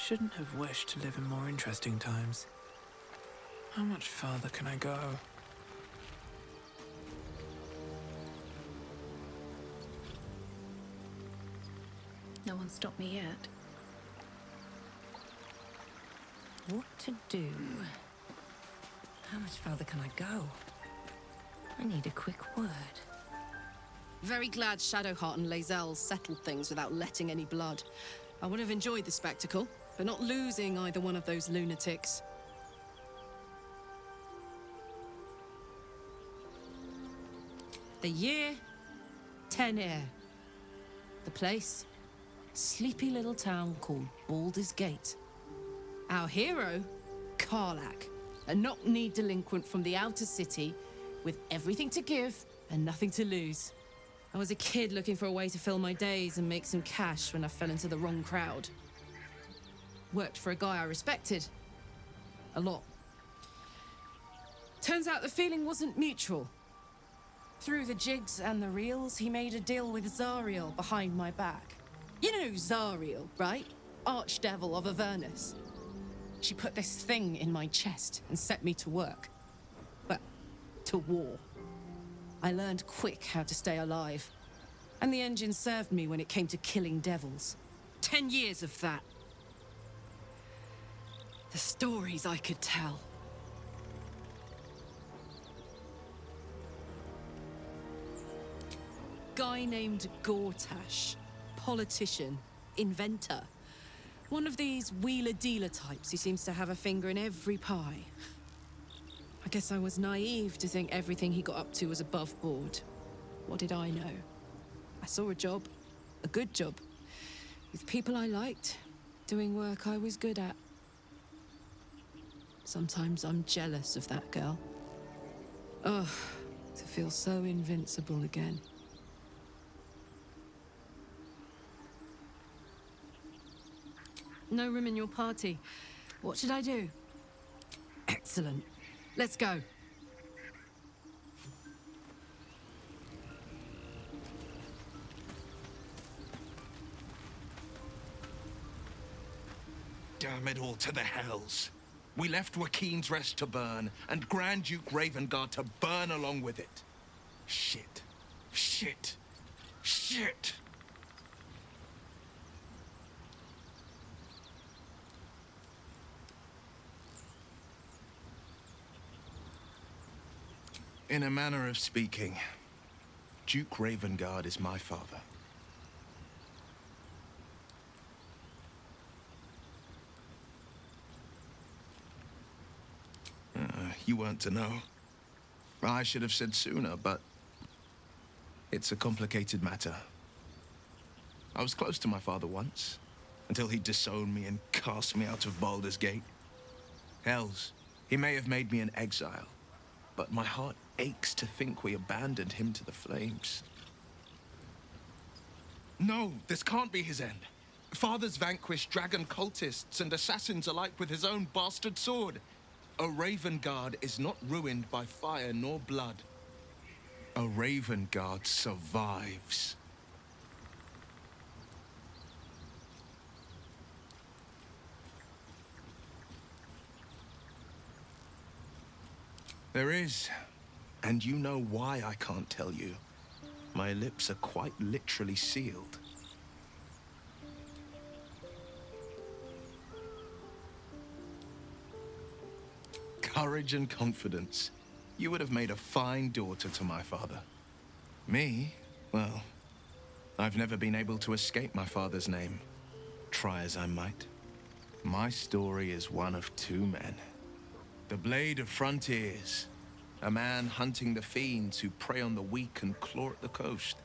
shouldn't have wished to live in more interesting times. How much farther can I go? No one stopped me yet. What to do? How much farther can I go? I need a quick word. Very glad Shadowheart and Lae'zel settled things without letting any blood. I would have enjoyed the spectacle, but not losing either one of those lunatics. The year, 10 Air. The place, sleepy little town called Baldur's Gate. Our hero, Karlach, a knock-kneed delinquent from the outer city with everything to give and nothing to lose. I was a kid looking for a way to fill my days and make some cash when I fell into the wrong crowd. Worked for a guy I respected. A lot. Turns out the feeling wasn't mutual. Through the jigs and the reels, he made a deal with Zariel behind my back. You know Zariel, right? Archdevil of Avernus. She put this thing in my chest and set me to work. Well, to war. I learned quick how to stay alive. And the engine served me when it came to killing devils. 10 years of that. The stories I could tell. Guy named Gortash. Politician. Inventor. One of these wheeler-dealer types who seems to have a finger in every pie. I guess I was naive to think everything he got up to was above board. What did I know? I saw a job. A good job. With people I liked. Doing work I was good at. Sometimes I'm jealous of that girl. Ugh, to feel so invincible again. No room in your party. What should I do? Excellent. Let's go. Damn it all to the hells. We left Joaquin's Rest to burn, and Grand Duke Ravengard to burn along with it. Shit. Shit. Shit. In a manner of speaking, Duke Ravengard is my father. You weren't to know. I should have said sooner, but it's a complicated matter. I was close to my father once, until he disowned me and cast me out of Baldur's Gate. Hells, he may have made me an exile, but my heart aches to think we abandoned him to the flames. No, this can't be his end. Father's vanquished dragon cultists and assassins alike with his own bastard sword. A Ravengard is not ruined by fire nor blood. A Ravengard survives. There is. And you know why I can't tell you. My lips are quite literally sealed. Courage and confidence. You would have made a fine daughter to my father. Me? Well, I've never been able to escape my father's name, try as I might. My story is one of two men. The Blade of Frontiers. A man hunting the fiends who prey on the weak and claw at the coast.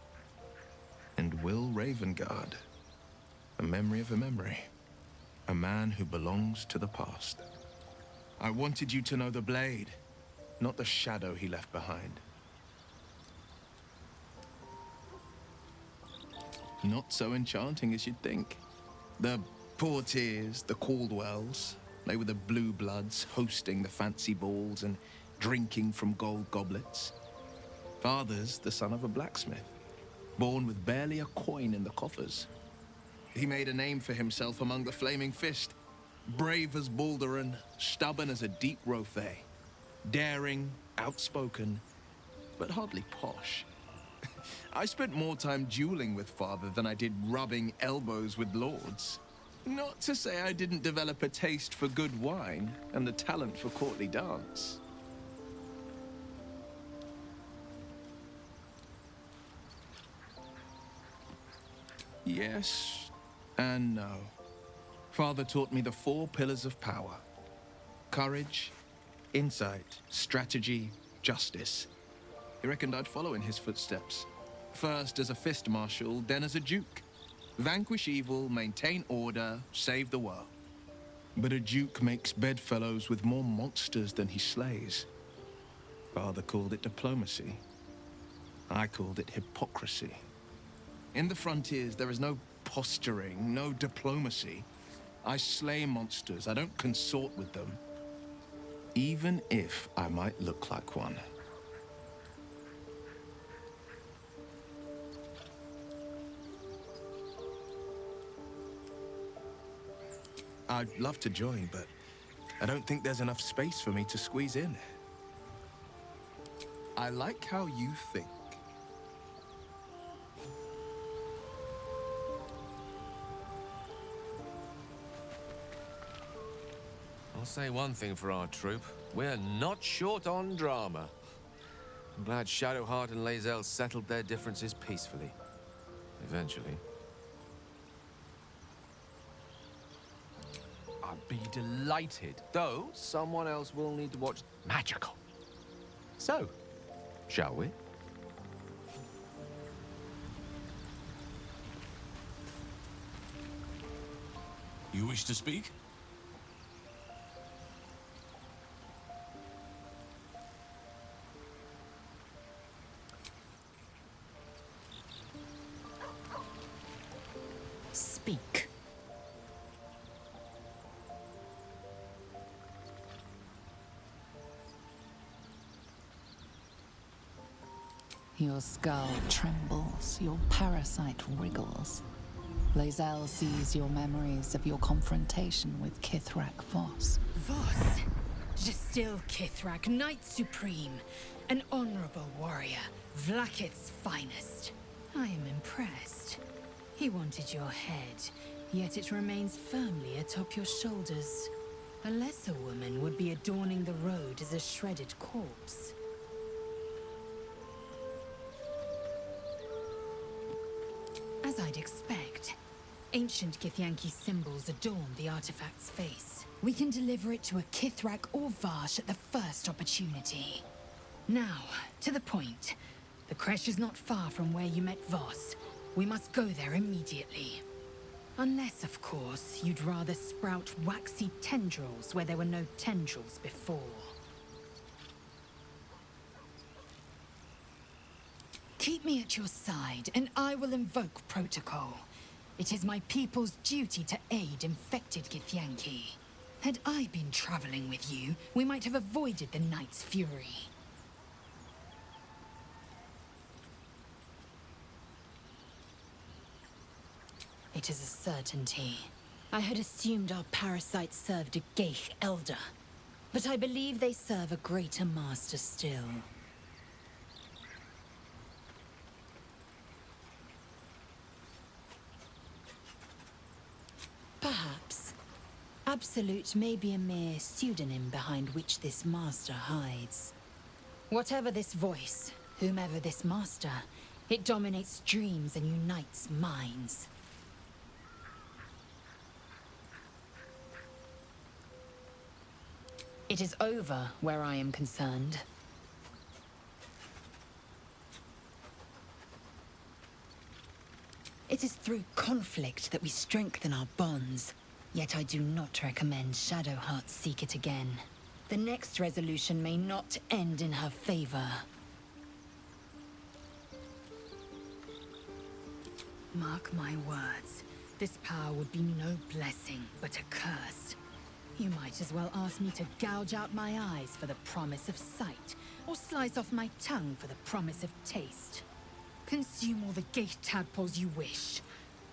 And Will Ravengard, a memory of a memory. A man who belongs to the past. I wanted you to know the Blade, not the shadow he left behind. Not so enchanting as you'd think. The Portiers, the Caldwells, they were the blue bloods hosting the fancy balls and drinking from gold goblets. Father's the son of a blacksmith, born with barely a coin in the coffers. He made a name for himself among the Flaming Fist, Brave as Baldur and stubborn as a deep rothe. Daring, outspoken, but hardly posh. I spent more time dueling with father than I did rubbing elbows with lords. Not to say I didn't develop a taste for good wine and the talent for courtly dance. Yes and no. Father taught me the 4 pillars of power. Courage, insight, strategy, justice. He reckoned I'd follow in his footsteps. First as a fist marshal, then as a duke. Vanquish evil, maintain order, save the world. But a duke makes bedfellows with more monsters than he slays. Father called it diplomacy. I called it hypocrisy. In the frontiers, there is no posturing, no diplomacy. I slay monsters, I don't consort with them. Even if I might look like one. I'd love to join, but I don't think there's enough space for me to squeeze in. I like how you think. I'll say one thing for our troop. We're not short on drama. I'm glad Shadowheart and Lae'zel settled their differences peacefully. Eventually. I'd be delighted, though someone else will need to watch Magical. So, shall we? You wish to speak? Speak. Your skull trembles, your parasite wriggles. Lae'zel sees your memories of your confrontation with Kithrak Voss. Voss? Justil Kithrak, Knight Supreme. An honorable warrior, Vlakith's finest. I am impressed. He wanted your head, yet it remains firmly atop your shoulders. A lesser woman would be adorning the road as a shredded corpse. As I'd expect, ancient Githyanki symbols adorn the artifact's face. We can deliver it to a Kithrak or Vash at the first opportunity. Now, to the point. The creche is not far from where you met Voss. We must go there immediately. Unless, of course, you'd rather sprout waxy tendrils where there were no tendrils before. Keep me at your side, and I will invoke protocol. It is my people's duty to aid infected Githyanki. Had I been traveling with you, we might have avoided the Knight's fury. It is a certainty. I had assumed our parasites served a Geich elder, but I believe they serve a greater master still. Perhaps. Absolute may be a mere pseudonym behind which this master hides. Whatever this voice, whomever this master, it dominates dreams and unites minds. It is over where I am concerned. It is through conflict that we strengthen our bonds. Yet I do not recommend Shadowheart seek it again. The next resolution may not end in her favor. Mark my words. This power would be no blessing, but a curse. You might as well ask me to gouge out my eyes for the promise of sight, or slice off my tongue for the promise of taste. Consume all the gate tadpoles you wish.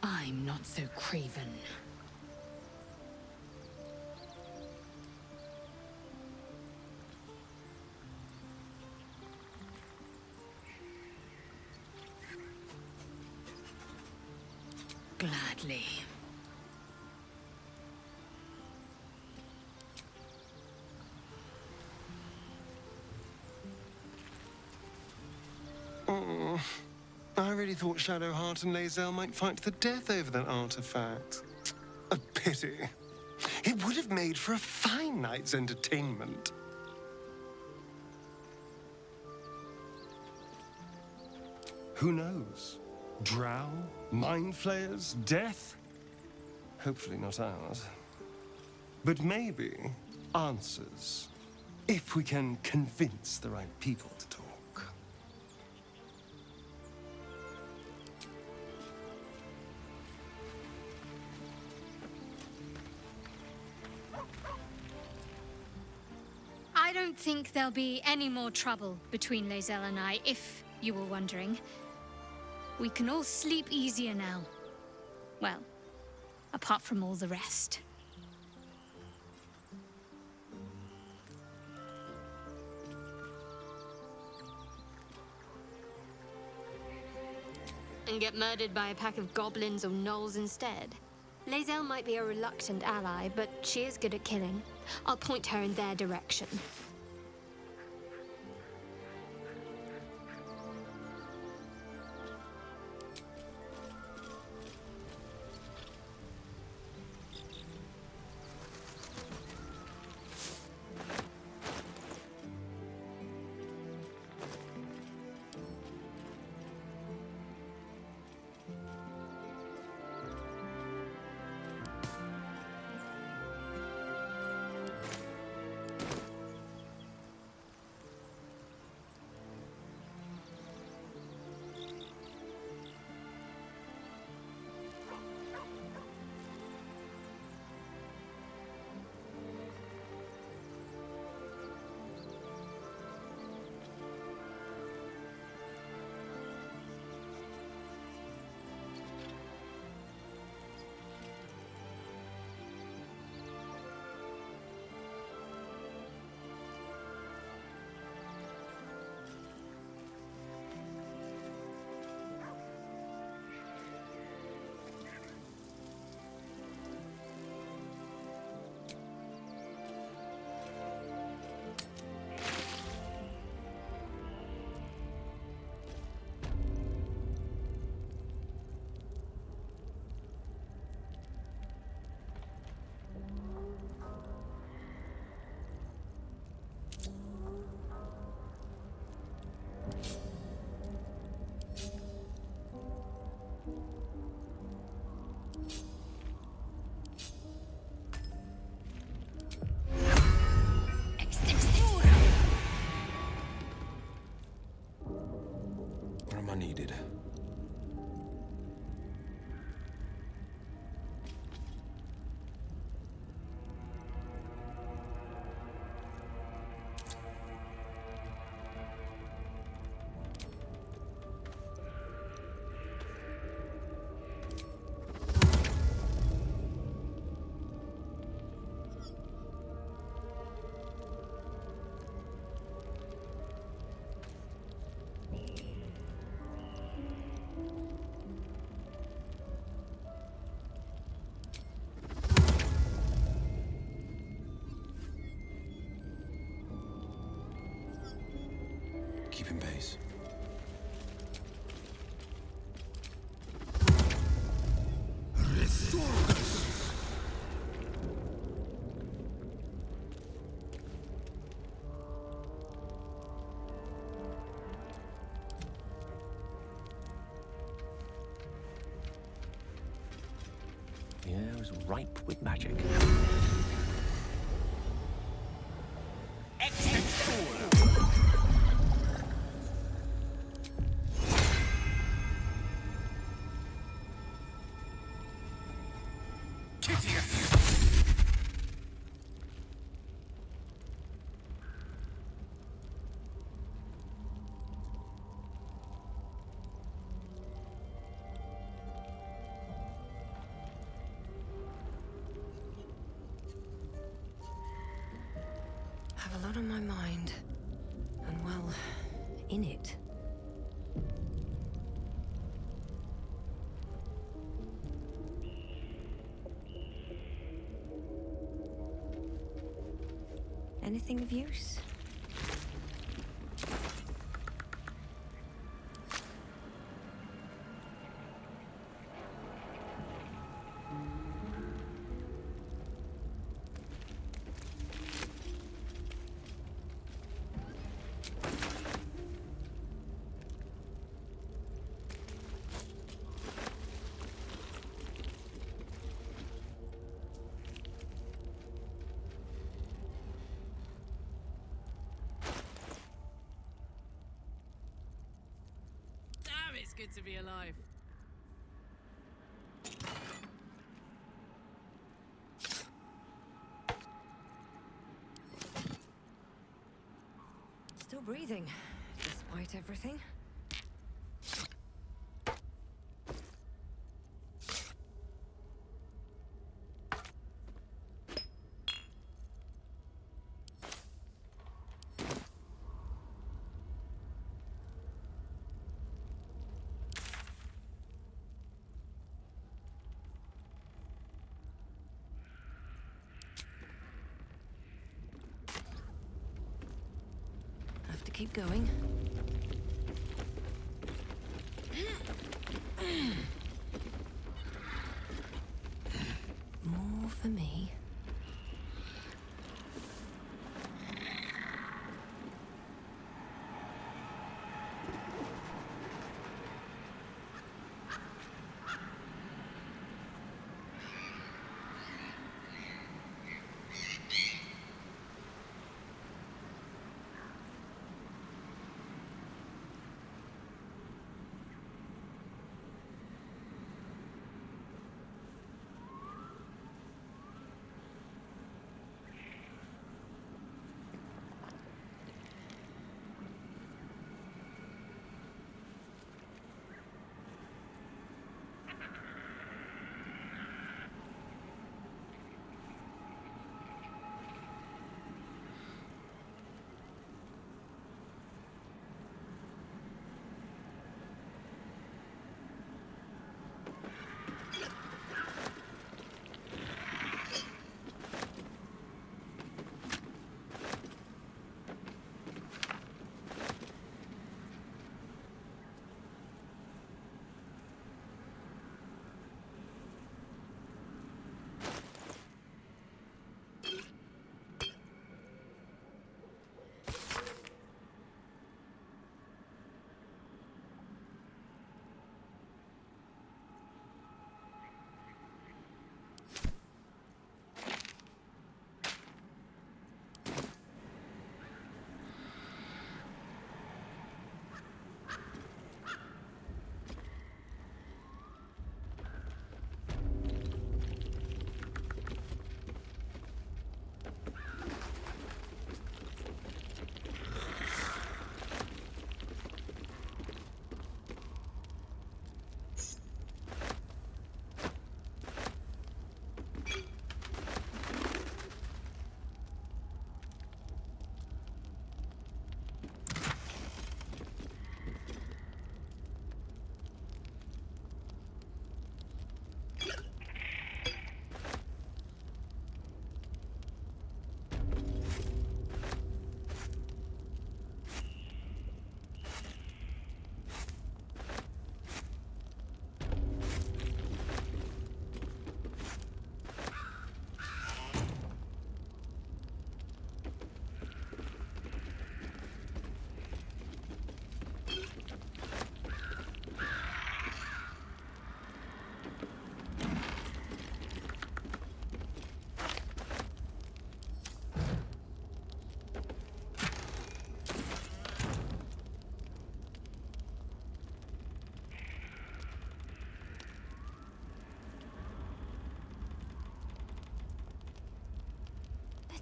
I'm not so craven. Gladly. Oh, I really thought Shadowheart and Lae'zel might fight to the death over that artifact. A pity. It would have made for a fine night's entertainment. Who knows? Drow? Mind flayers? Death? Hopefully not ours. But maybe answers. If we can convince the right people to talk. I don't think there'll be any more trouble between Lae'zel and I, if you were wondering. We can all sleep easier now. Well, apart from all the rest. And get murdered by a pack of goblins or gnolls instead. Lae'zel might be a reluctant ally, but she is good at killing. I'll point her in their direction. Where am I needed? Keeping pace. The air is ripe with magic. I have a lot on my mind. And well, in it. Anything of use? It's good to be alive. Still breathing, despite everything. Keep going. More for me.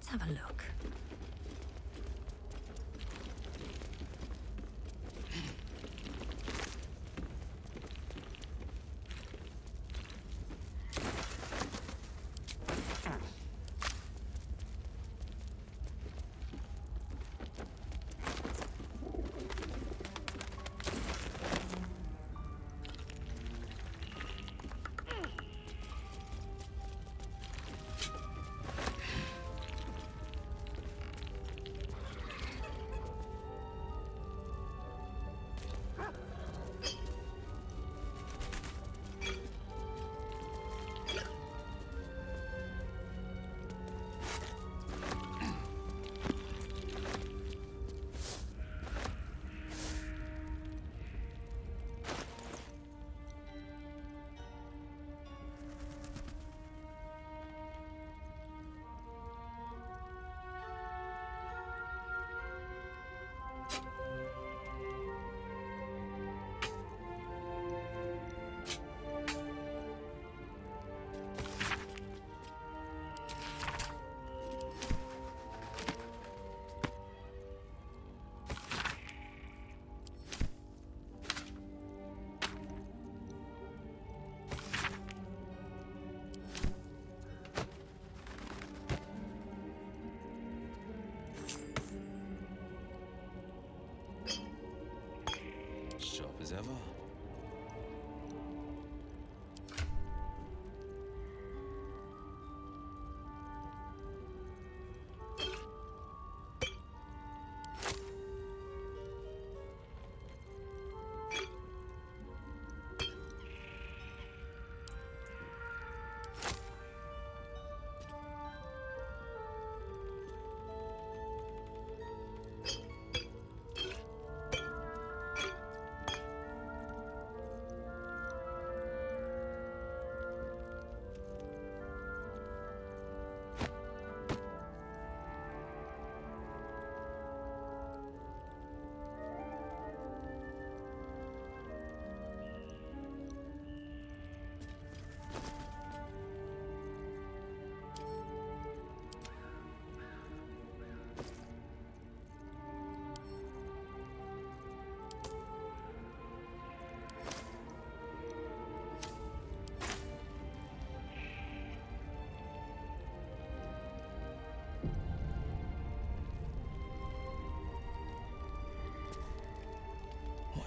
Let's have a look.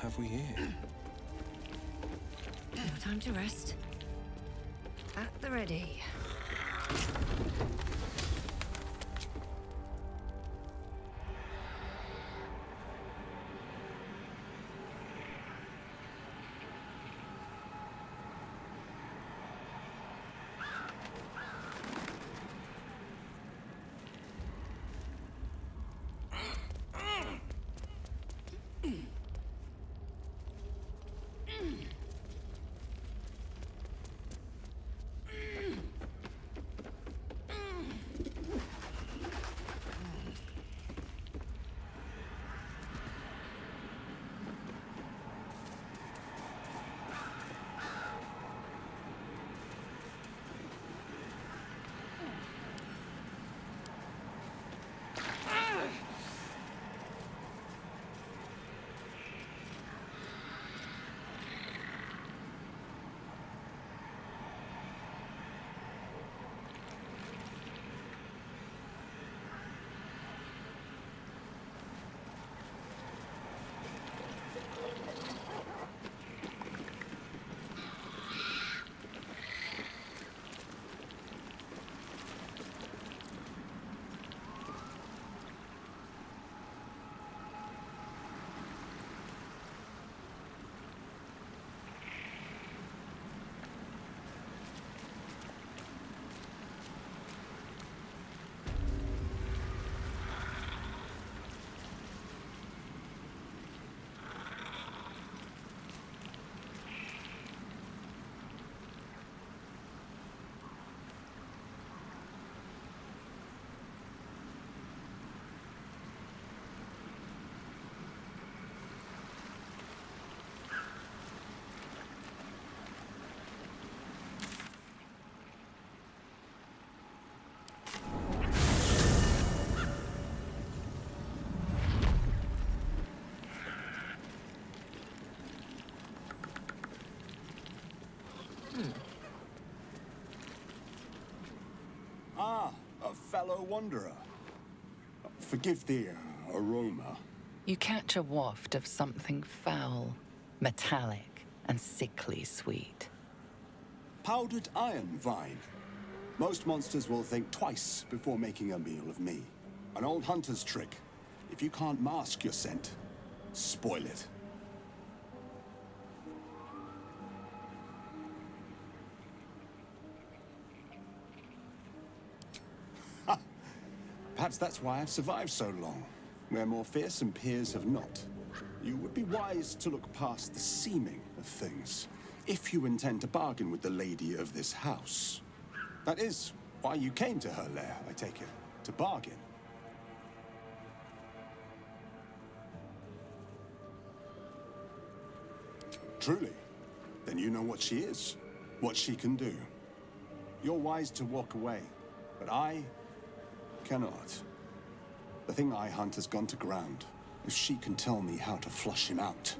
have we here? No time to rest. At the ready. Ah, a fellow wanderer. Forgive the aroma. You catch a waft of something foul, metallic, and sickly sweet. Powdered iron vine. Most monsters will think twice before making a meal of me. An old hunter's trick. If you can't mask your scent, spoil it. Perhaps that's why I've survived so long, where more fearsome peers have not. You would be wise to look past the seeming of things, if you intend to bargain with the lady of this house. That is why you came to her lair, I take it, to bargain. Truly? Then you know what she is, what she can do. You're wise to walk away, but I cannot. The thing I hunt has gone to ground. If she can tell me how to flush him out,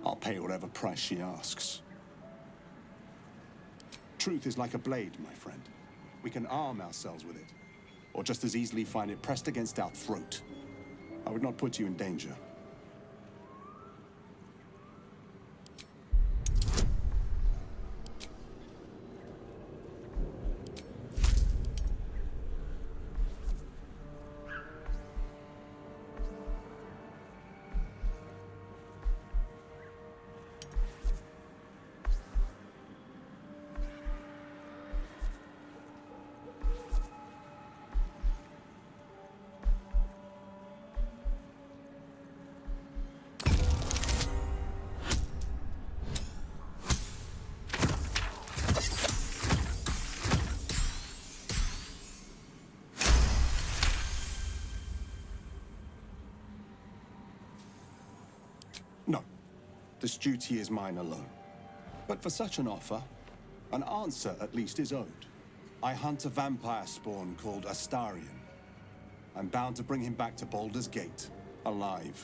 I'll pay whatever price she asks. Truth is like a blade, my friend. We can arm ourselves with it, or just as easily find it pressed against our throat. I would not put you in danger. No, this duty is mine alone. But for such an offer, an answer at least is owed. I hunt a vampire spawn called Astarion. I'm bound to bring him back to Baldur's Gate, alive.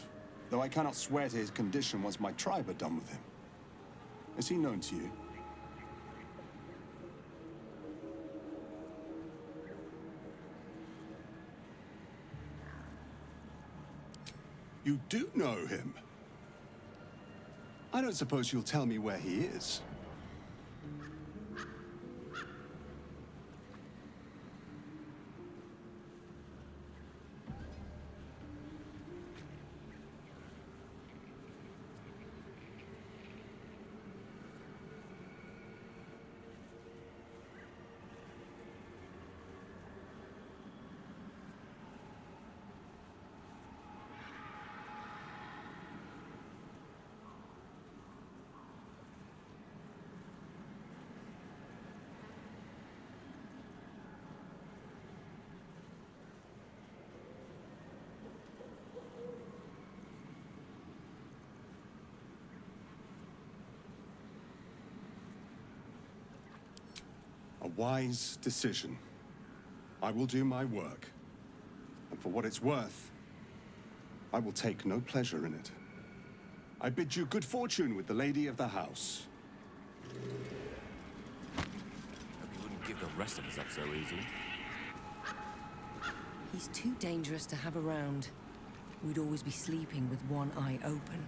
Though I cannot swear to his condition once my tribe are done with him. Is he known to you? You do know him? I don't suppose you'll tell me where he is. A wise decision. I will do my work. And for what it's worth, I will take no pleasure in it. I bid you good fortune with the lady of the house. Hope he wouldn't give the rest of us up so easily. He's too dangerous to have around. We'd always be sleeping with one eye open.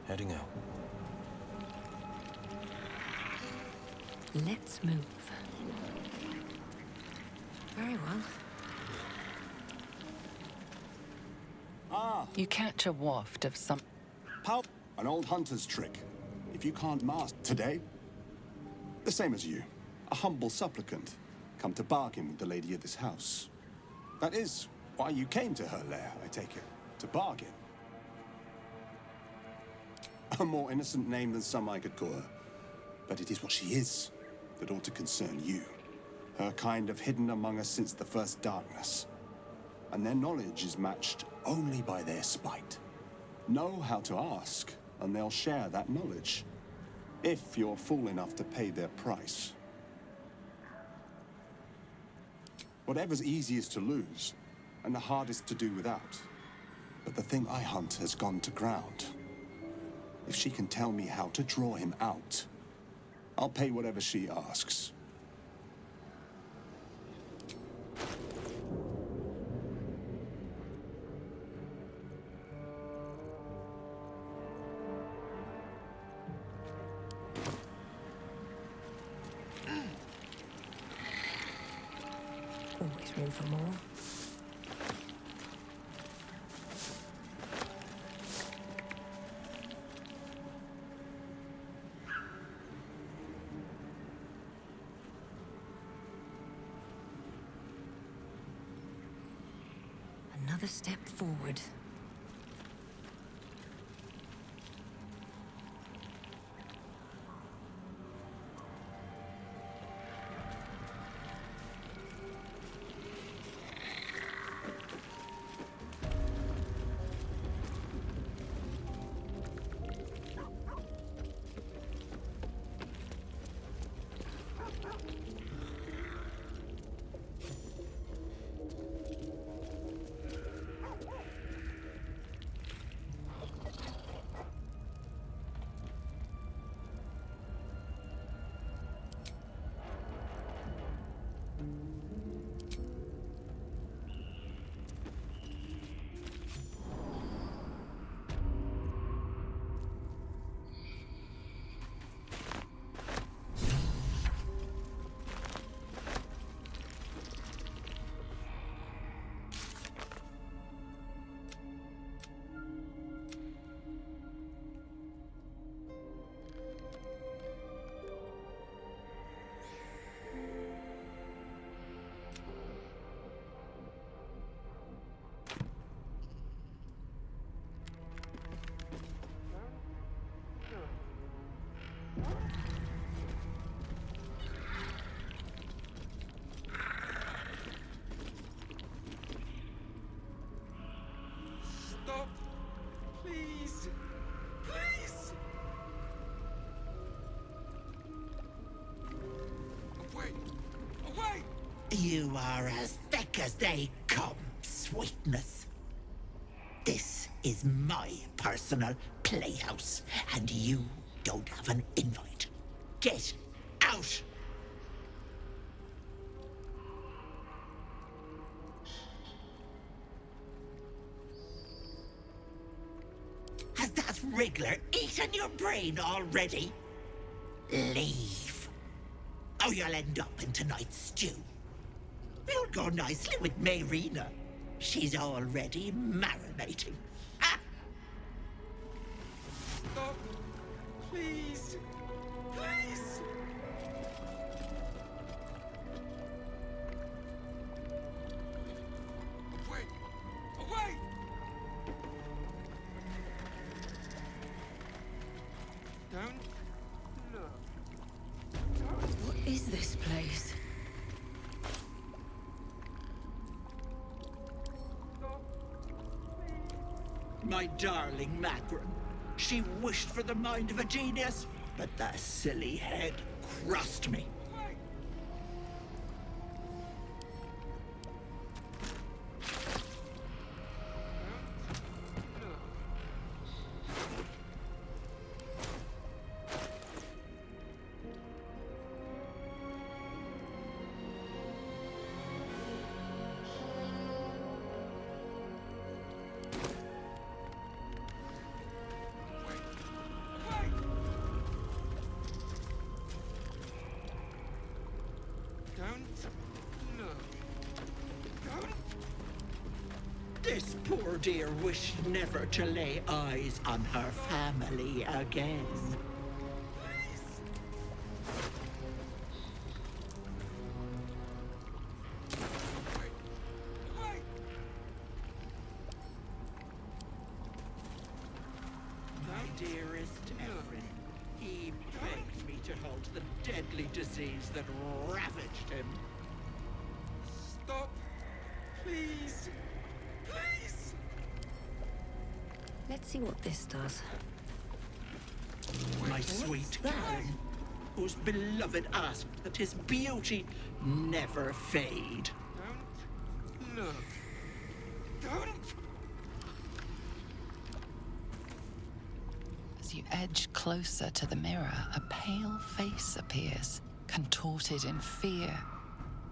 Heading out. Let's move. Very well. Ah, You catch a waft of some... pow! An old hunter's trick. If you can't master today, the same as you. A humble supplicant, come to bargain with the lady of this house. That is why you came to her lair, I take it. To bargain. A more innocent name than some I could call her. But it is what she is that ought to concern you. Her kind have hidden among us since the first darkness. And their knowledge is matched only by their spite. Know how to ask, and they'll share that knowledge. If you're fool enough to pay their price. Whatever's easiest to lose, and the hardest to do without. But the thing I hunt has gone to ground. If she can tell me how to draw him out, I'll pay whatever she asks. Always room for more. Another step forward. You are as thick as they come, sweetness. This is my personal playhouse, and you don't have an invite. Get out! Has that wriggler eaten your brain already? Leave. Or you'll end up in tonight's stew. You'll go nicely with Mayrina. She's already marinating. Ah! Stop. Please. Please. Away. Away. Don't look. What is this place? My darling Magrin. She wished for the mind of a genius, but that silly head crushed me. This poor dear wished never to lay eyes on her family again. My dearest Ephraim, he begged me to halt the deadly disease that ravaged him. Stop. Please. Please! Let's see what this does. My sweet Karen, whose beloved asked that his beauty never fade. Don't look. Don't! As you edge closer to the mirror, a pale face appears, contorted in fear.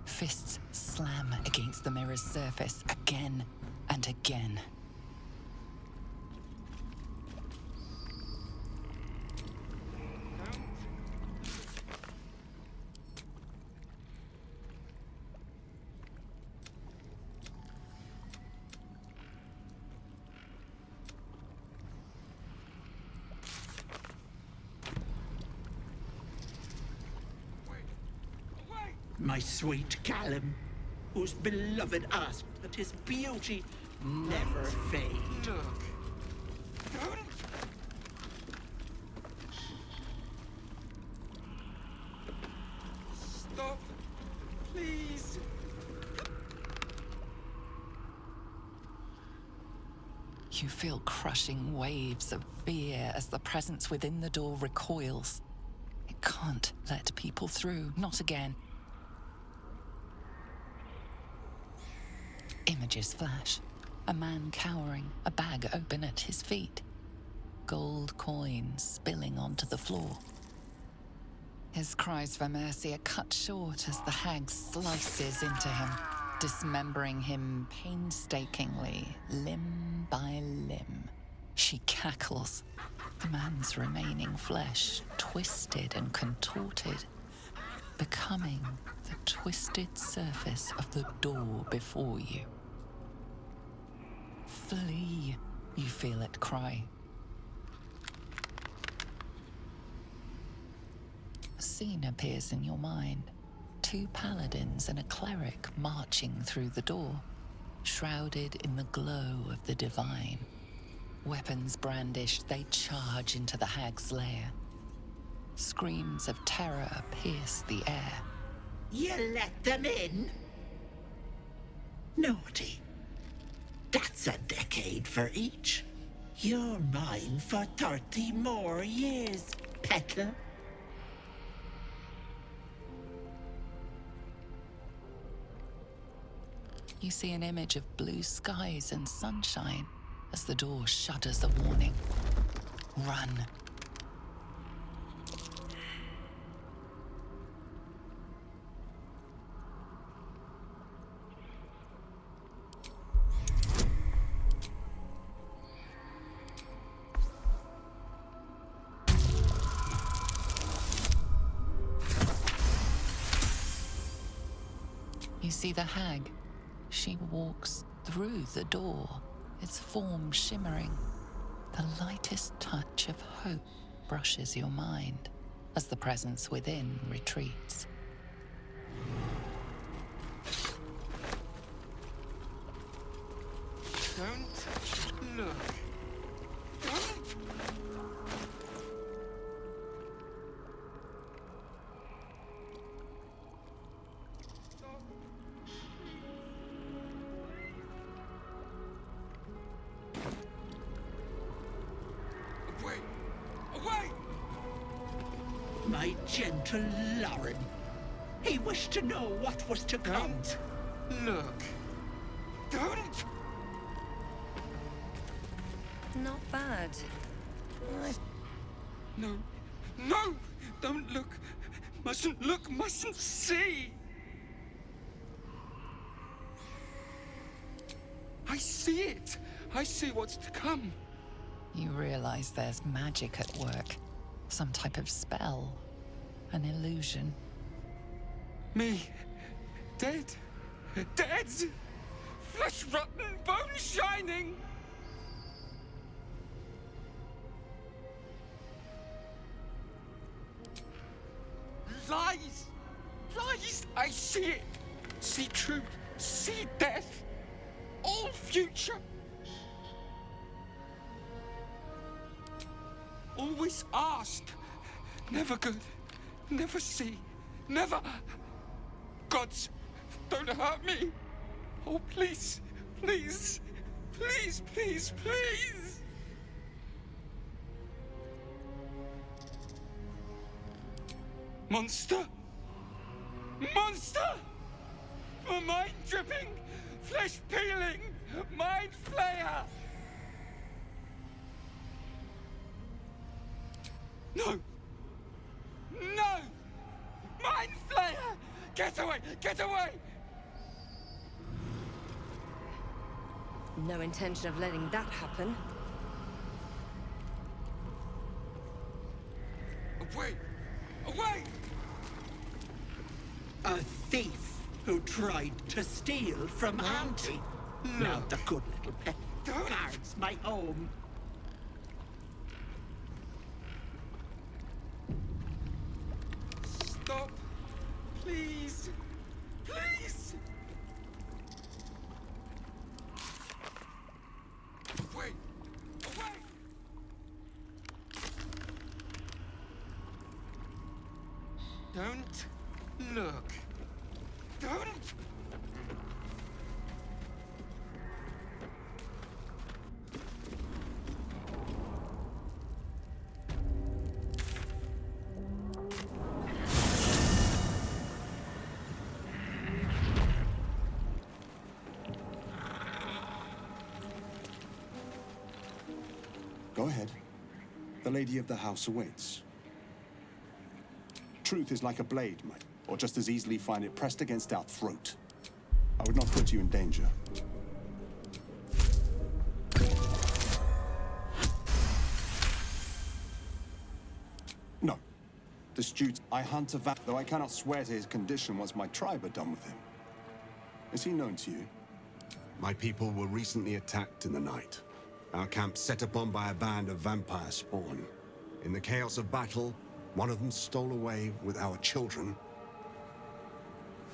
Fists slam against the mirror's surface again and again. My sweet Callum, whose beloved asked that his beauty never fade. Look. Don't! Stop. Please. You feel crushing waves of fear as the presence within the door recoils. It can't let people through, not again. Images flash. A man cowering, a bag open at his feet. Gold coins spilling onto the floor. His cries for mercy are cut short as the hag slices into him, dismembering him painstakingly, limb by limb. She cackles, the man's remaining flesh twisted and contorted, becoming the twisted surface of the door before you. Flee, you feel it cry. A scene appears in your mind. 2 paladins and a cleric marching through the door, shrouded in the glow of the divine. Weapons brandished, they charge into the hag's lair. Screams of terror pierce the air. You let them in? Naughty. That's a decade for each. You're mine for 30 more years, Petal. You see an image of blue skies and sunshine as the door shudders a warning. Run. You see the hag. She walks through the door, its form shimmering. The lightest touch of hope brushes your mind as the presence within retreats. Don't look. Don't! Away! Away! My gentle Lauren. He wished to know what was to come. Don't look. Don't! Not bad. No. No! Don't look. Mustn't look, mustn't see! I see it! I see what's to come. You realize there's magic at work. Some type of spell. An illusion. Me. Dead. Dead! Flesh rotten, bone shining! Lies! Lies! I see it! See truth, see death, all future! Always ask, never good, never see, never... Gods, don't hurt me! Oh, please, please, please, please, please! Monster! Monster! For mind dripping, flesh peeling, mind flayer! No! No! Mind flayer! Get away! Get away! No intention of letting that happen. Away! Away! A thief who tried to steal from Aunty. Now the good little pet guards my home. Stop! Please! Please! Away! Away! Don't look. Don't! Go ahead. The lady of the house awaits. Truth is like a blade, mate, or just as easily find it pressed against our throat. I would not put you in danger. No. The student I hunt a though I cannot swear to his condition once my tribe are done with him. Is he known to you? My people were recently attacked in the night. Our camp set upon by a band of vampire spawn. In the chaos of battle, one of them stole away with our children.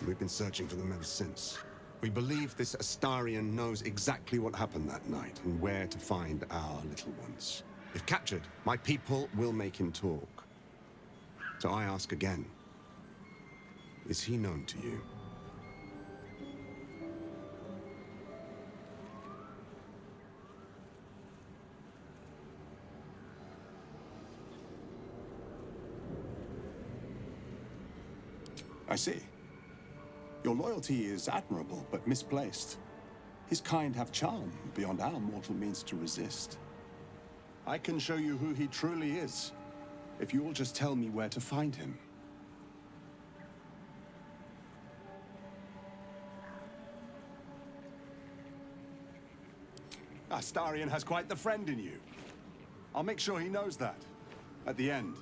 We've been searching for them ever since. We believe this Astarion knows exactly what happened that night and where to find our little ones. If captured, my people will make him talk. So I ask again, is he known to you? I see. Your Your loyalty is admirable, but misplaced. His kind have charm beyond our mortal means to resist. I can show you who he truly is, if you will just tell me where to find him. Astarion has quite the friend in you. I'll make sure he knows that, at the end.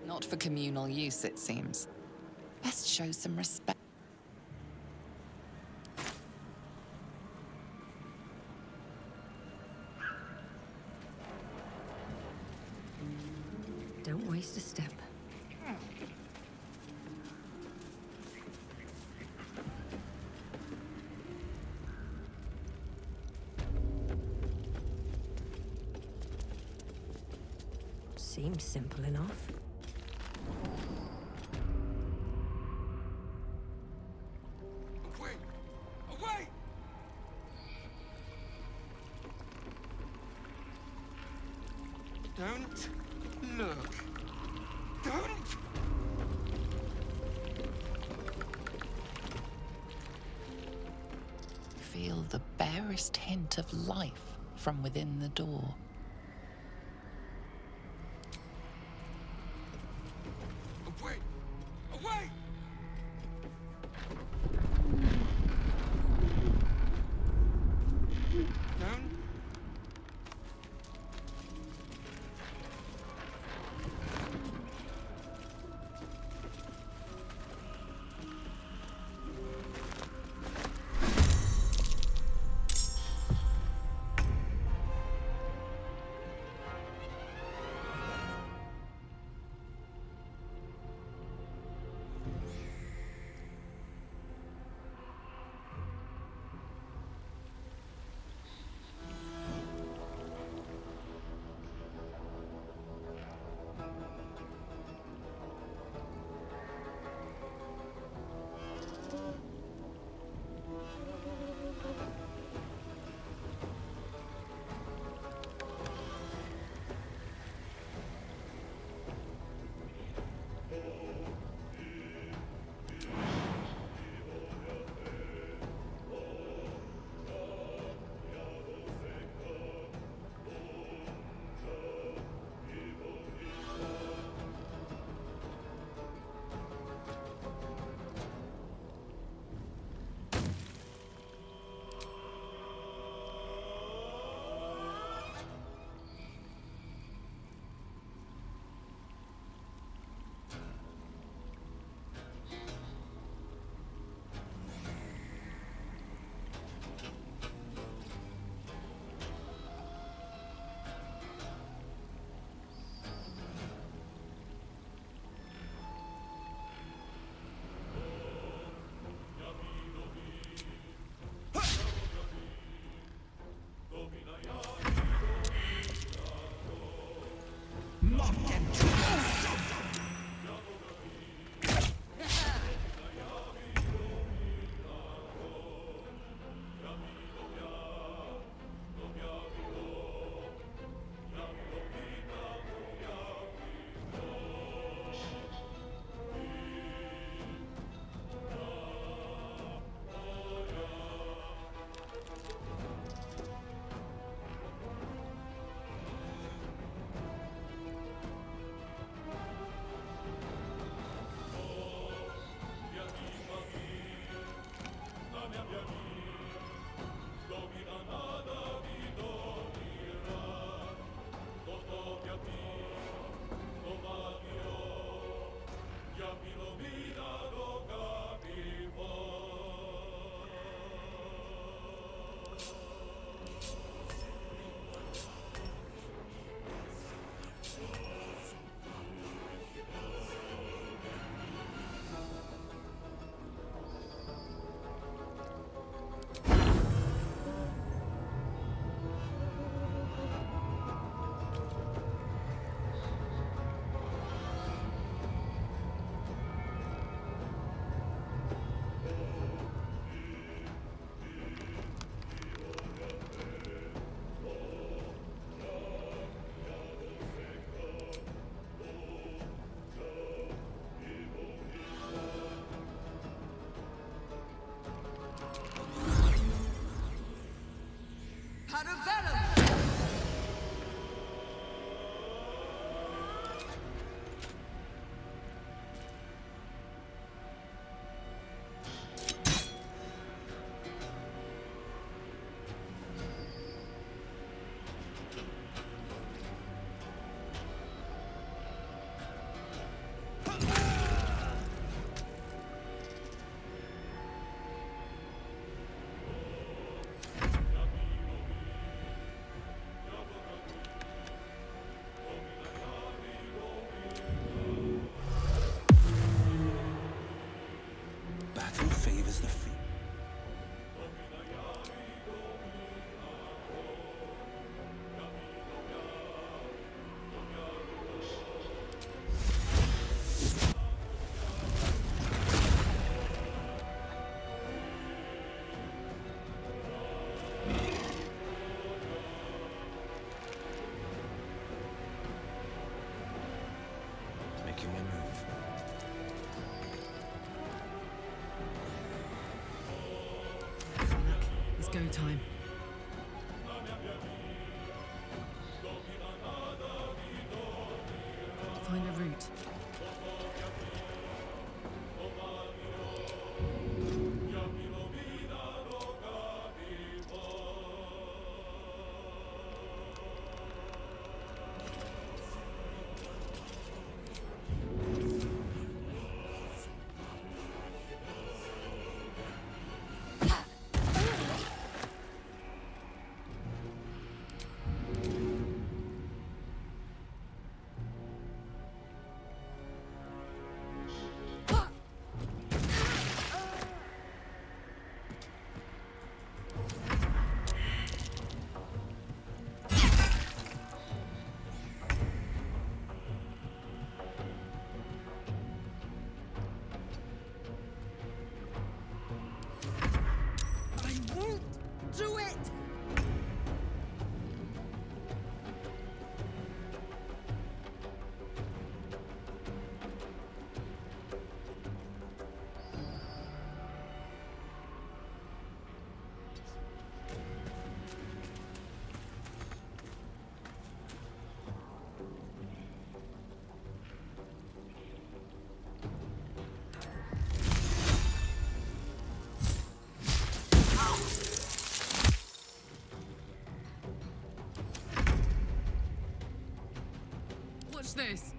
Not for communal use, it seems. Best show some respect. Don't waste a step. Seems simple enough. Don't look. Don't! Feel the barest hint of life from within the door. Away! Away! Don't. It's go time. Find a route. Watch this.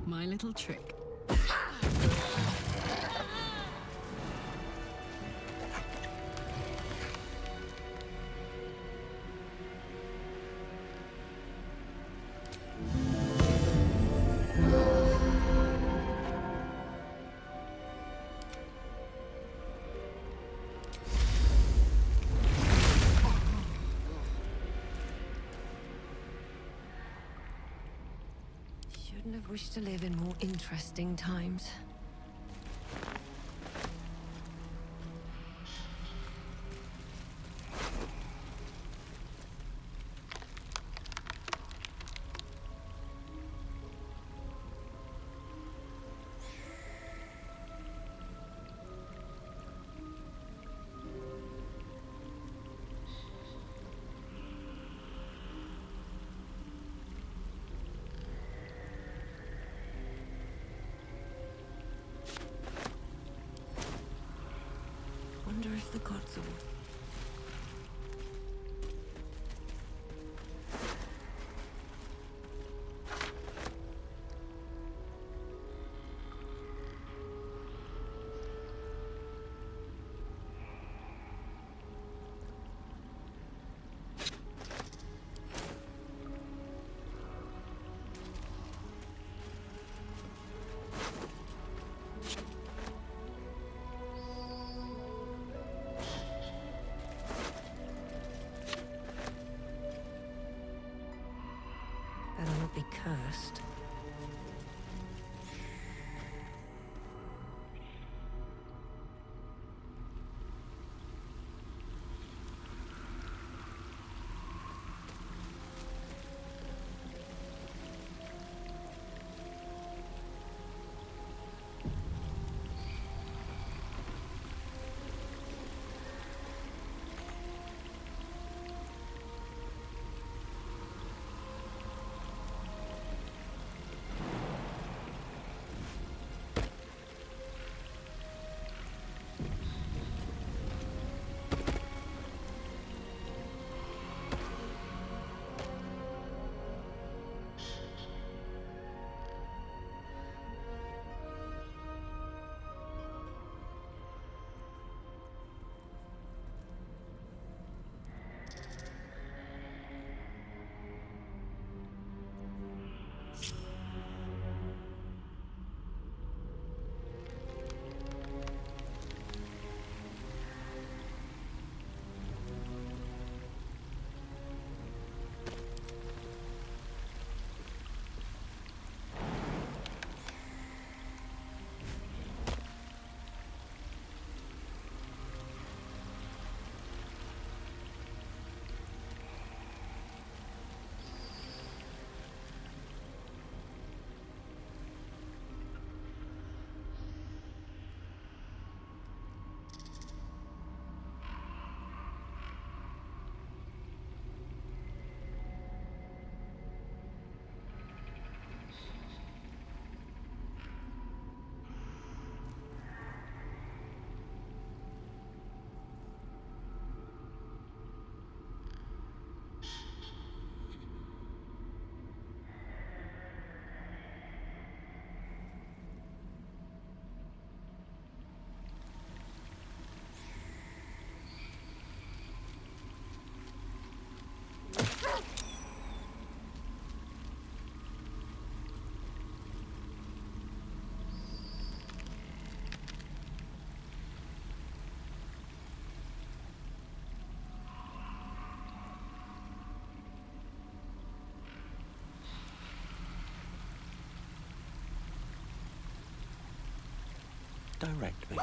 My little trick. Shouldn't have wished to live in more interesting times. Wonder if the gods will... Better not be cursed. Direct me.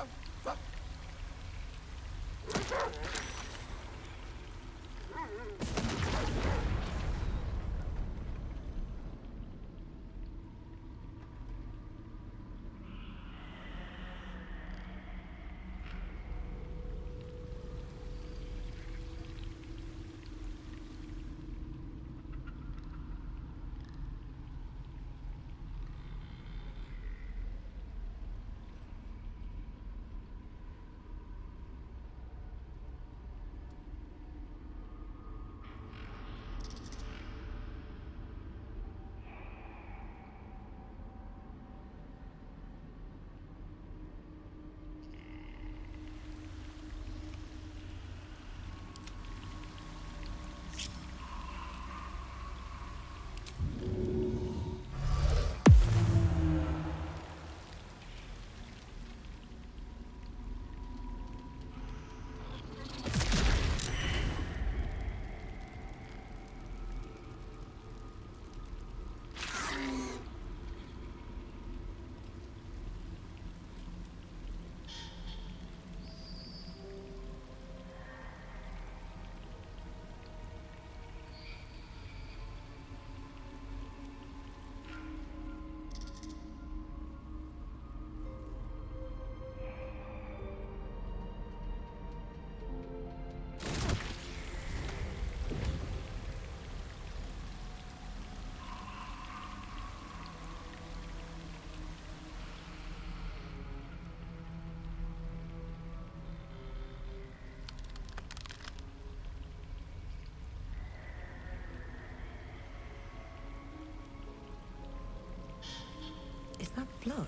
Is that blood?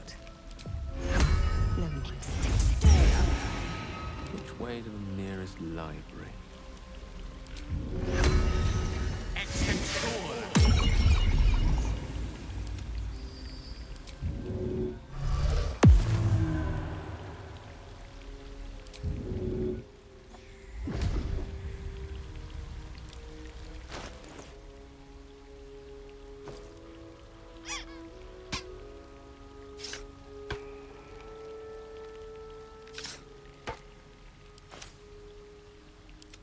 Never mind. Which way to the nearest library?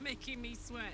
Making me sweat.